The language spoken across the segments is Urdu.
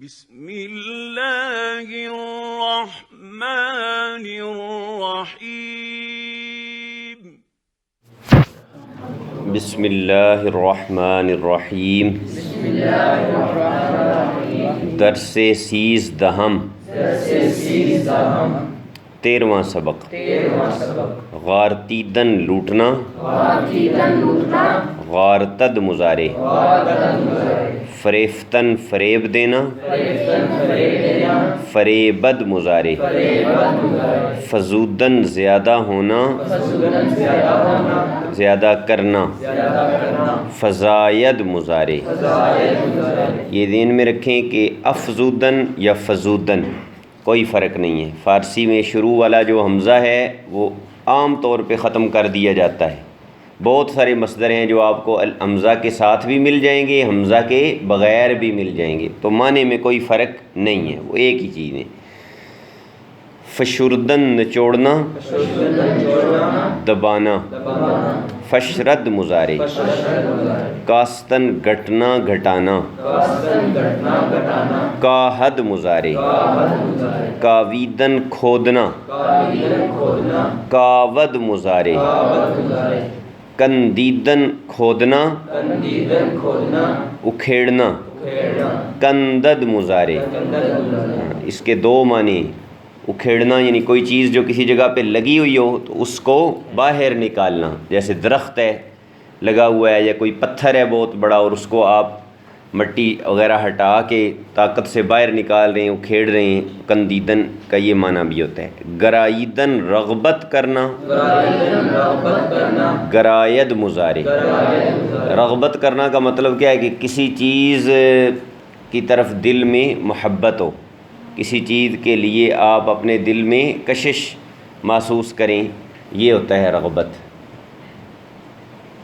بسم اللہ الرحمن الرحیم بسم اللہ الرحمن الرحیم درس 13 13واں سبق غارتیدن لوٹنا غارتد مضارع فریفتن فریب دینا فریبد مضارع فزودن زیادہ ہونا زیادہ کرنا فزاید مضارع یہ ذہن میں رکھیں کہ افزودن یا فزودن کوئی فرق نہیں ہے. فارسی میں شروع والا جو حمزہ ہے وہ عام طور پہ ختم کر دیا جاتا ہے. بہت سارے مصدر ہیں جو آپ کو حمزہ کے ساتھ بھی مل جائیں گے، حمزہ کے بغیر بھی مل جائیں گے، تو معنی میں کوئی فرق نہیں ہے، وہ ایک ہی چیز ہے. فشردن نچوڑنا دبانا فشرد مضارع کاستن گھٹنا گھٹانا کاہد مضارع کاویدن کھودنا کاود مضارع کندیدن کھودنا اکھیڑنا کندد مضارع. اس کے دو معنی. اکھیڑنا یعنی کوئی چیز جو کسی جگہ پہ لگی ہوئی ہو تو اس کو باہر نکالنا، جیسے درخت ہے لگا ہوا ہے یا کوئی پتھر ہے بہت بڑا اور اس کو آپ مٹی وغیرہ ہٹا کے طاقت سے باہر نکال رہے ہیں، اکھیڑ رہے ہیں. کندیدن کا یہ معنی بھی ہوتا ہے. گرائیدن رغبت کرنا گراید مضارع. رغبت کرنا کا مطلب کیا ہے کہ کسی چیز کی طرف دل میں محبت ہو، کسی چیز کے لیے آپ اپنے دل میں کشش محسوس کریں، یہ ہوتا ہے رغبت.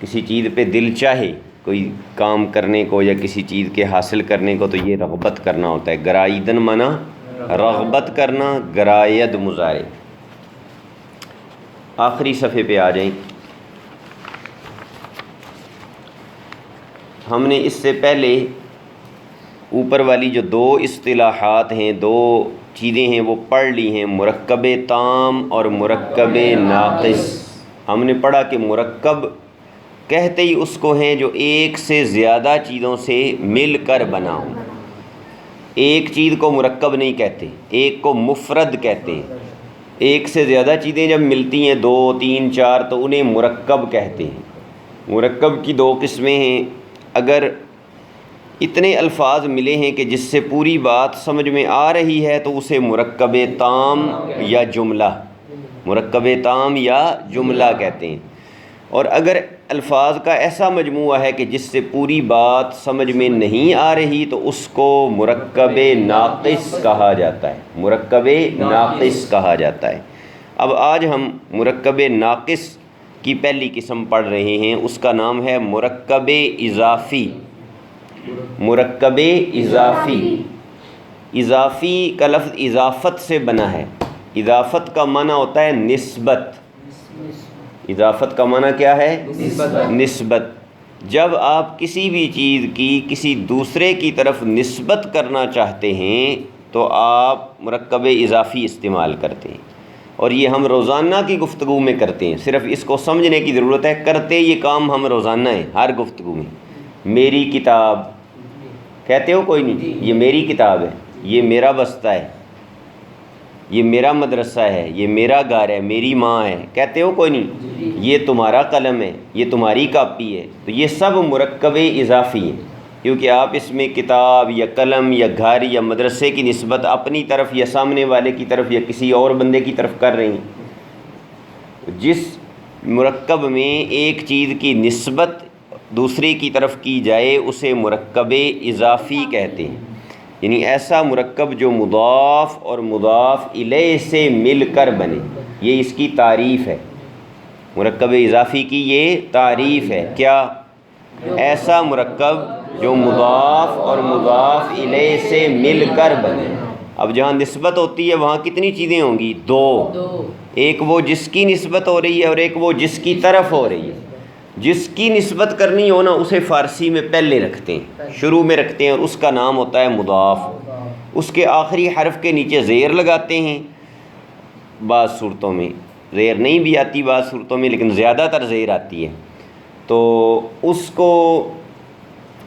کسی چیز پہ دل چاہے کوئی کام کرنے کو یا کسی چیز کے حاصل کرنے کو، تو یہ رغبت کرنا ہوتا ہے. گرائیدن معنی رغبت کرنا، گراید مضارع. آخری صفحے پہ آ جائیں. ہم نے اس سے پہلے اوپر والی جو دو اصطلاحات ہیں، دو چیزیں ہیں، وہ پڑھ لی ہیں، مرکب تام اور مرکب ناقص. ہم نے پڑھا کہ مرکب کہتے ہی اس کو ہیں جو ایک سے زیادہ چیزوں سے مل کر بنا ہوں. ایک چیز کو مرکب نہیں کہتے، ایک کو مفرد کہتے ہیں. ایک سے زیادہ چیزیں جب ملتی ہیں، 2 3 4، تو انہیں مرکب کہتے ہیں. مرکب کی دو قسمیں ہیں. اگر اتنے الفاظ ملے ہیں کہ جس سے پوری بات سمجھ میں آ رہی ہے تو اسے مرکب تام یا جملہ کہتے ہیں. اور اگر الفاظ کا ایسا مجموعہ ہے کہ جس سے پوری بات سمجھ میں نہیں آ رہی تو اس کو مرکب ناقص کہا جاتا ہے. اب آج ہم مرکب ناقص کی پہلی قسم پڑھ رہے ہیں، اس کا نام ہے مرکب اضافی. مرکب اضافی کا لفظ اضافت سے بنا ہے. اضافت کا معنی ہوتا ہے نسبت. اضافت کا معنی کیا ہے؟ نسبت. جب آپ کسی بھی چیز کی کسی دوسرے کی طرف نسبت کرنا چاہتے ہیں تو آپ مرکب اضافی استعمال کرتے ہیں. اور یہ ہم روزانہ کی گفتگو میں کرتے ہیں، صرف اس کو سمجھنے کی ضرورت ہے. کرتے یہ کام ہم روزانہ ہیں، ہر گفتگو میں. میری کتاب کہتے ہو کوئی نہیں؟ یہ میری کتاب ہے، یہ میرا بستہ ہے، یہ میرا مدرسہ ہے، یہ میرا گھر ہے، میری ماں ہے، کہتے ہو کوئی نہیں؟ یہ تمہارا قلم ہے، یہ تمہاری کاپی ہے. تو یہ سب مرکب اضافی ہیں، کیونکہ آپ اس میں کتاب یا قلم یا گھر یا مدرسے کی نسبت اپنی طرف یا سامنے والے کی طرف یا کسی اور بندے کی طرف کر رہے ہیں. جس مرکب میں ایک چیز کی نسبت دوسری کی طرف کی جائے اسے مرکب اضافی کہتے ہیں. یعنی ایسا مرکب جو مضاف اور مضاف الیہ سے مل کر بنے. یہ اس کی تعریف ہے، مرکب اضافی کی یہ تعریف ہے. کیا؟ ایسا مرکب جو مضاف اور مضاف الیہ سے مل کر بنے. اب جہاں نسبت ہوتی ہے وہاں کتنی چیزیں ہوں گی؟ 2. ایک وہ جس کی نسبت ہو رہی ہے اور ایک وہ جس کی طرف ہو رہی ہے. جس کی نسبت کرنی ہو نا اسے فارسی میں پہلے رکھتے ہیں، شروع میں رکھتے ہیں، اور اس کا نام ہوتا ہے مضاف۔ اس کے آخری حرف کے نیچے زیر لگاتے ہیں، بعض صورتوں میں زیر نہیں بھی آتی، بعض صورتوں میں لیکن زیادہ تر زیر آتی ہے، تو اس کو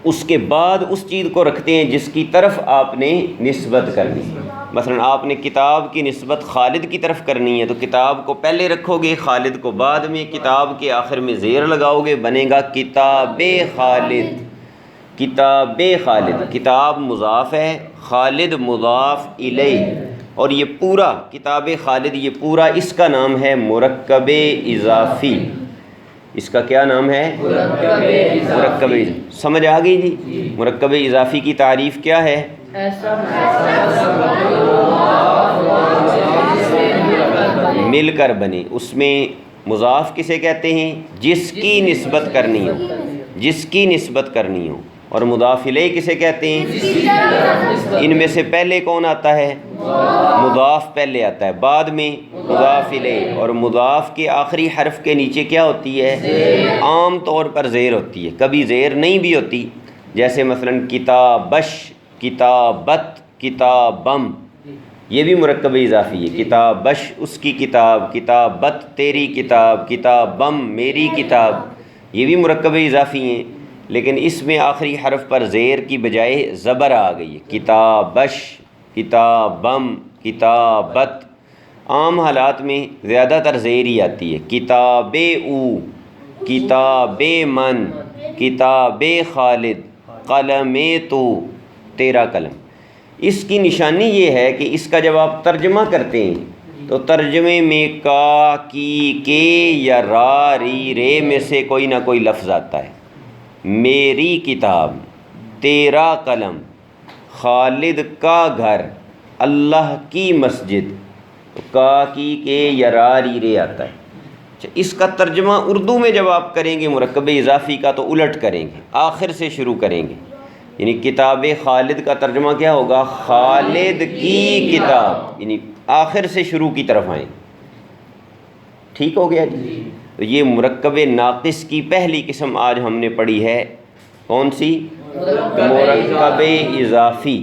اس کے بعد اس چیز کو رکھتے ہیں جس کی طرف آپ نے نسبت کرنی ہے۔ مثلا آپ نے کتاب کی نسبت خالد کی طرف کرنی ہے تو کتاب کو پہلے رکھو گے، خالد کو بعد میں، کتاب کے آخر میں زیر لگاؤ گے، بنے گا کتاب خالد۔ کتاب خالد، کتاب مضاف ہے، خالد مضاف الیہ، اور یہ پورا کتاب خالد، یہ پورا اس کا نام ہے مرکب اضافی۔ اس کا کیا نام ہے؟ مرکب اضافی۔ سمجھ آ گئی جی؟ مرکب اضافی کی تعریف کیا ہے؟ مل کر بنے۔ اس میں مضاف کسے کہتے ہیں؟ جس کی نسبت کرنی ہو، جس کی نسبت کرنی ہو، اور مضاف الیہ کسے کہتے ہیں؟ ان میں سے پہلے کون آتا ہے؟ مضاف پہلے آتا ہے، بعد میں مضاف الیہ، اور مضاف کے آخری حرف کے نیچے کیا ہوتی ہے؟ عام طور پر زیر ہوتی ہے، کبھی زیر نہیں بھی ہوتی، جیسے مثلا کتابش، کتابت، کتابم، یہ بھی مرکب اضافی ہے۔ کتابش اس کی کتاب، کتابت تیری کتاب، کتابم میری کتاب، یہ بھی مرکب اضافی ہیں، لیکن اس میں آخری حرف پر زیر کی بجائے زبر آ گئی ہے۔ کتابش، کتابم، کتابت، عام حالات میں زیادہ تر زیر ہی آتی ہے۔ کتاب او، کتاب من، کتاب خالد، قلم تو، تیرا قلم۔ اس کی نشانی یہ ہے کہ اس کا جب آپ ترجمہ کرتے ہیں تو ترجمے میں کا، کی، کے یا را، ری، رے میں سے کوئی نہ کوئی لفظ آتا ہے۔ میری کتاب، تیرا قلم، خالد کا گھر، اللہ کی مسجد، کا، کی، کے یا را، ری، رے آتا ہے۔ اس کا ترجمہ اردو میں جب آپ کریں گے مرکب اضافی کا تو الٹ کریں گے، آخر سے شروع کریں گے، یعنی کتاب خالد کا ترجمہ کیا ہوگا؟ خالد کی کتاب، یعنی آخر سے شروع کی طرف آئیں۔ ٹھیک ہو گیا جی؟ تو یہ مرکب ناقص کی پہلی قسم آج ہم نے پڑھی ہے، کون سی؟ مرکب اضافی۔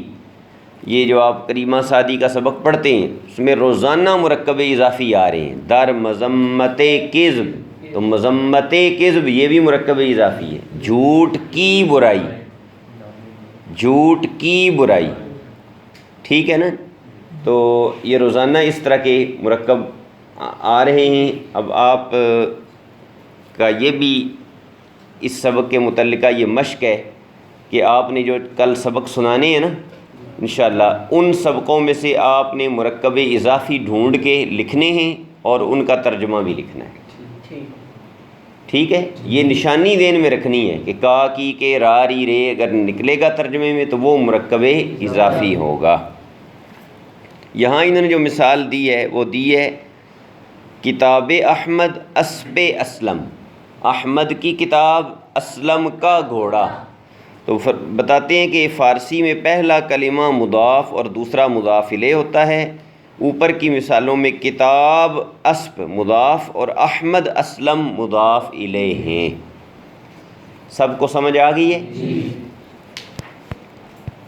یہ جو آپ کریمہ سعدی کا سبق پڑھتے ہیں اس میں روزانہ مرکب اضافی آ رہے ہیں۔ در مذمت کذب، تو مذمت کذب یہ بھی مرکب اضافی ہے۔ جھوٹ کی برائی، جھوٹ کی برائی، ٹھیک ہے نا؟ تو یہ روزانہ اس طرح کے مرکب آ رہے ہیں۔ اب آپ کا یہ بھی اس سبق کے متعلقہ یہ مشق ہے کہ آپ نے جو کل سبق سنانے ہیں نا انشاءاللہ، ان سبقوں میں سے آپ نے مرکب اضافی ڈھونڈ کے لکھنے ہیں اور ان کا ترجمہ بھی لکھنا ہے، ٹھیک ہے؟ یہ نشانی ذہن میں رکھنی ہے کہ کا، کی، کے، را، ری، رے اگر نکلے گا ترجمے میں تو وہ مرکب اضافی ہوگا۔ یہاں انہوں نے جو مثال دی ہے وہ دی ہے کتاب احمد اسب اسلم، احمد کی کتاب، اسلم کا گھوڑا۔ تو بتاتے ہیں کہ فارسی میں پہلا کلمہ مضاف اور دوسرا مضاف الیہ ہوتا ہے۔ اوپر کی مثالوں میں کتاب اسب مضاف اور احمد اسلم مضاف الیہ ہیں۔ سب کو سمجھ آ گئی ہے؟